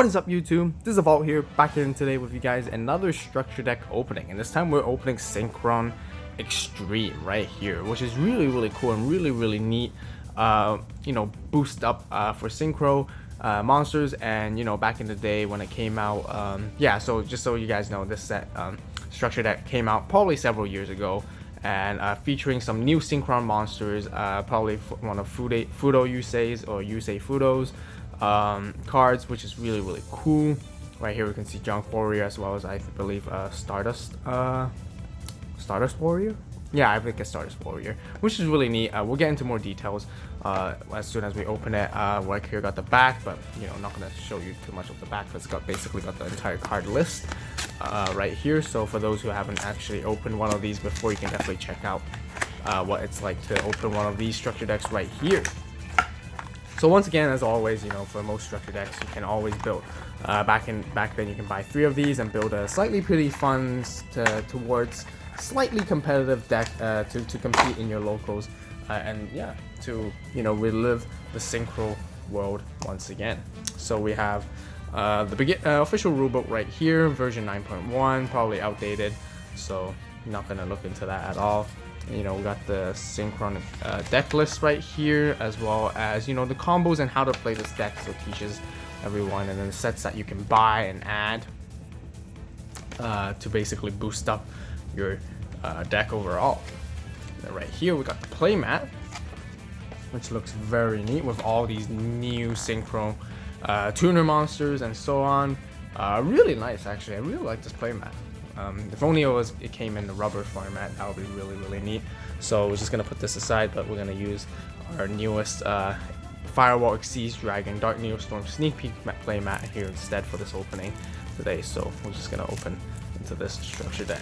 What is up, YouTube? This is AVAULT here, back in today with you guys, another structure deck opening, and this time we're opening Synchron Extreme right here, which is really cool and really neat. Boost up for Synchro monsters, and back in the day when it came out, so just so you guys know, this set structure deck came out probably several years ago, and featuring some new Synchron monsters, probably one of Fudo Yusei's or Yusei Fudo's cards, which is really cool. Right here we can see Junk Warrior, as well as I believe Stardust Warrior. Yeah, I think it's Stardust Warrior, which is really neat. We'll get into more details as soon as we open it. Right here got the back, but I'm not gonna show you too much of the back because it's basically got the entire card list right here. So for those who haven't actually opened one of these before, you can definitely check out what it's like to open one of these structure decks right here. So once again, as always, for most structure decks, you can always build. Back then, you can buy 3 of these and build a slightly pretty fun towards slightly competitive deck to compete in your locals, to relive the Synchro world once again. So we have the official rulebook right here, version 9.1, probably outdated, so not gonna look into that at all. We got the Synchron deck list right here, as well as the combos and how to play this deck, so it teaches everyone, and then the sets that you can buy and add to basically boost up your deck overall. And right here we got the playmat, which looks very neat with all these new Synchro tuner monsters and so on. Really nice, actually. I really like this playmat. If only it came in the rubber format, that would be really neat. So we're just gonna put this aside, but we're gonna use our newest Firewall Exceeds Dragon Dark Neostorm Sneak Peek playmat here instead for this opening today. So we're just gonna open into this structure deck.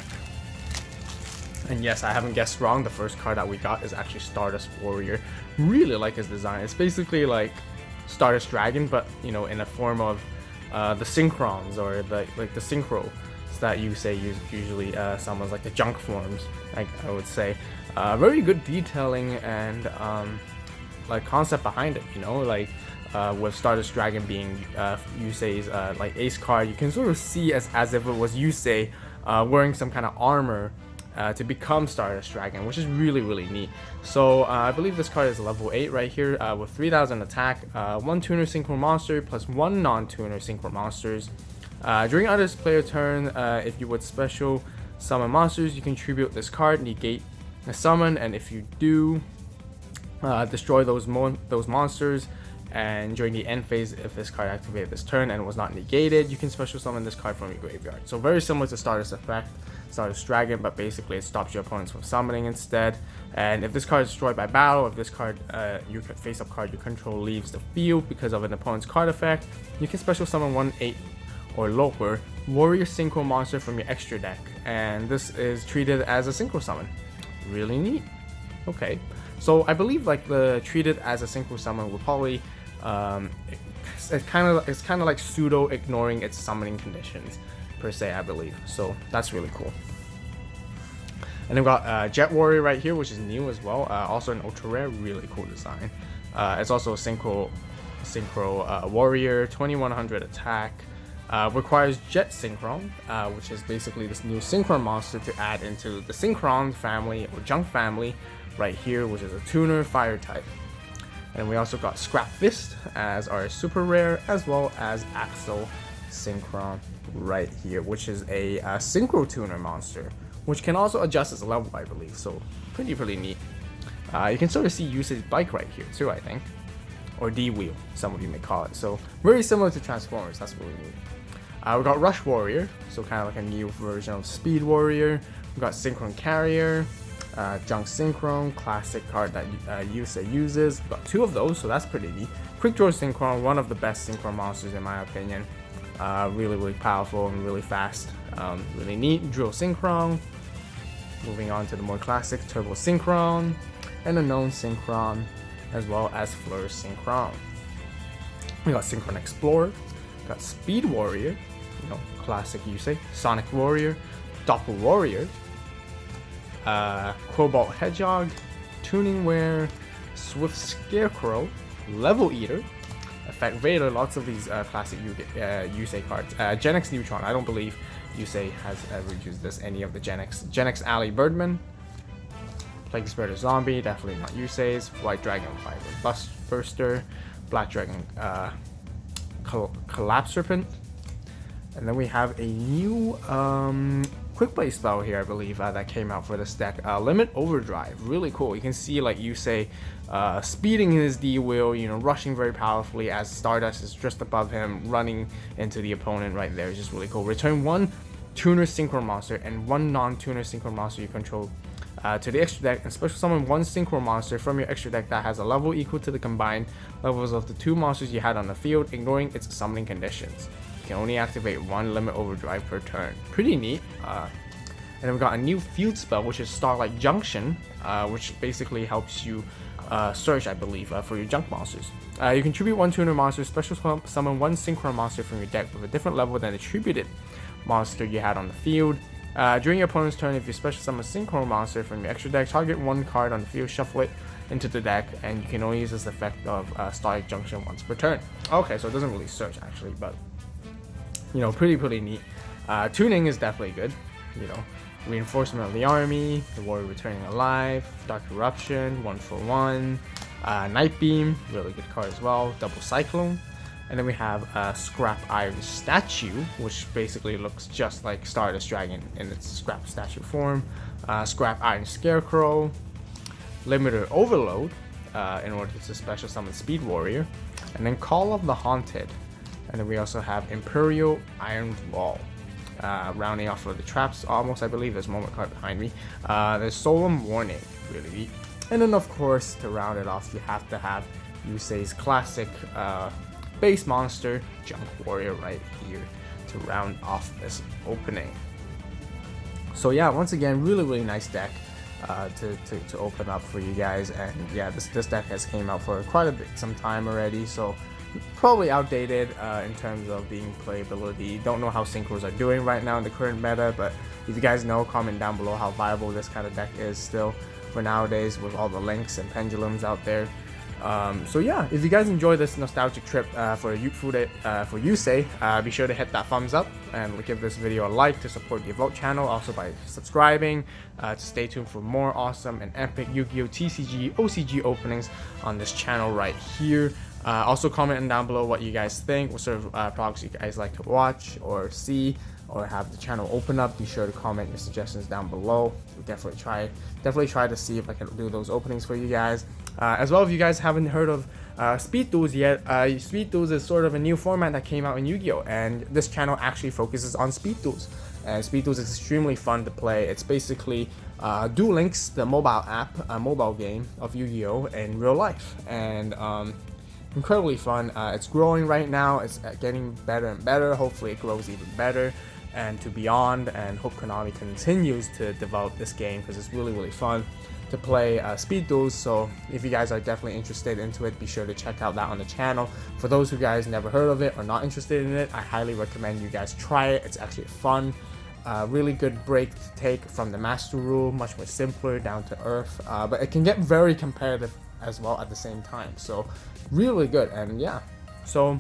And yes, I haven't guessed wrong. The first card that we got is actually Stardust Warrior. Really like his design. It's basically like Stardust Dragon, but in a form of the Synchrons, or the Synchro that usually summons, like the junk forms, I would say. Very good detailing and like concept behind it, with Stardust Dragon being Yusei's like ace card. You can sort of see as if it was Yusei wearing some kind of armor to become Stardust Dragon, which is really neat. So I believe this card is level 8 right here, with 3000 attack, 1 tuner Synchro monster plus 1 non-tuner Synchro monsters. During other player turn, if you would special summon monsters, you contribute this card, negate a summon, and if you do, destroy those monsters. And during the end phase, if this card activated this turn and was not negated, you can special summon this card from your graveyard. So very similar to Stardust Effect, Stardust Dragon, but basically it stops your opponents from summoning instead. And if this card is destroyed by battle, if this card, your face-up card you control leaves the field because of an opponent's card effect, you can special summon 1/8 or lower Warrior Synchro monster from your extra deck, and this is treated as a Synchro summon. Really neat. Okay, so I believe like the treated as a Synchro summon will probably it's kind of like pseudo ignoring its summoning conditions per se, I believe. So that's really cool. And then we've got Jet Warrior right here, which is new as well. Also an ultra rare, really cool design. It's also a Synchro Warrior, 2100 attack. Requires Jet Synchron, which is basically this new Synchron monster to add into the Synchron family or Junk family right here, which is a tuner fire type. And we also got Scrap Fist as our super rare, as well as Axel Synchron right here, which is a Synchro tuner monster, which can also adjust its level, I believe. So pretty neat. You can sort of see Yusei's bike right here too, I think, or D-wheel, some of you may call it. So very similar to Transformers. That's really neat. We got Rush Warrior, so kind of like a new version of Speed Warrior. We got Synchron Carrier, Junk Synchron, classic card that Yusei uses. We got 2 of those, so that's pretty neat. Quick Draw Synchron, one of the best Synchron monsters in my opinion. Really powerful and really fast. Really neat. Drill Synchron. Moving on to the more classic Turbo Synchron and Unknown Synchron, as well as Flourish Synchron. We got Synchron Explorer. We got Speed Warrior, classic Yusei. Sonic Warrior, Doppel Warrior, Cobalt Hedgehog, Tuning Wear, Swift Scarecrow, Level Eater, effect Vader. Lots of these classic Yusei cards. Gen X Neutron, I don't believe Yusei has ever used this, any of the Gen X Alley Birdman. Plague Spreader Zombie, definitely not Yusei's. White Dragon Fiber Burster. Black Dragon Collapse Serpent. And then we have a new quick play spell here, I believe, that came out for this deck. Limit Overdrive, really cool. You can see like Yusei speeding his D wheel, you know, rushing very powerfully as Stardust is just above him, running into the opponent right there. It's just really cool. Return 1 Tuner Synchron monster and 1 non-Tuner Synchron monster you control to the extra deck, and special summon 1 Synchron monster from your extra deck that has a level equal to the combined levels of the 2 monsters you had on the field, ignoring its summoning conditions. You can only activate 1 Limit Overdrive per turn. Pretty neat. And then we got a new field spell, which is Starlight Junction, which basically helps you search, I believe, for your junk monsters. You contribute 1 tuner monster, special summon 1 Synchron monster from your deck with a different level than the attributed monster you had on the field. During your opponent's turn, if you special summon a Synchron monster from your extra deck, target 1 card on the field, shuffle it into the deck, and you can only use this effect of Starlight Junction once per turn. Okay, so it doesn't really search actually, but you know, pretty neat. Tuning is definitely good. You know, Reinforcement of the Army, the Warrior Returning Alive, Dark Eruption, 1/1, Night Beam, really good card as well. Double Cyclone. And then we have Scrap Iron Statue, which basically looks just like Stardust Dragon in its Scrap Statue form. Scrap Iron Scarecrow, Limiter Overload, in order to special summon Speed Warrior, and then Call of the Haunted. And then we also have Imperial Iron Wall, rounding off of the traps almost, I believe. There's a moment card behind me. There's Solemn Warning, really neat. And then of course, to round it off, you have to have Yusei's classic base monster, Junk Warrior, right here to round off this opening. So yeah, once again, really nice deck to open up for you guys. And yeah, this deck has came out for quite a bit, some time already, so probably outdated in terms of being playability. Don't know how synchros are doing right now in the current meta, but if you guys know, comment down below how viable this kind of deck is still for nowadays with all the links and pendulums out there. So yeah, if you guys enjoy this nostalgic trip for Yusei, be sure to hit that thumbs up and give this video a like to support the AVAULT channel, also by subscribing to stay tuned for more awesome and epic Yu-Gi-Oh! TCG, OCG openings on this channel right here. Also comment down below what you guys think, what sort of products you guys like to watch or see, or have the channel open up. Be sure to comment your suggestions down below. We'll definitely try to see if I can do those openings for you guys. As well, if you guys haven't heard of Speed Duels yet, Speed Duels is sort of a new format that came out in Yu-Gi-Oh! And this channel actually focuses on Speed Duels. And Speed Duels is extremely fun to play. It's basically Duel Links, the mobile app, a mobile game of Yu-Gi-Oh! In real life. And incredibly fun. It's growing right now. It's getting better and better. Hopefully it grows even better and to beyond, and hope Konami continues to develop this game because it's really fun to play Speed Duels. So if you guys are definitely interested into it, be sure to check out that on the channel. For those who guys never heard of it or not interested in it, I highly recommend you guys try it. It's actually fun. Really good break to take from the Master Rule, much more simpler, down to earth, but it can get very competitive as well at the same time. So really good. And yeah, so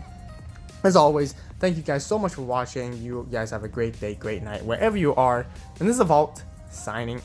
as always, thank you guys so much for watching. You guys have a great day, great night, wherever you are. And this is AVAULT signing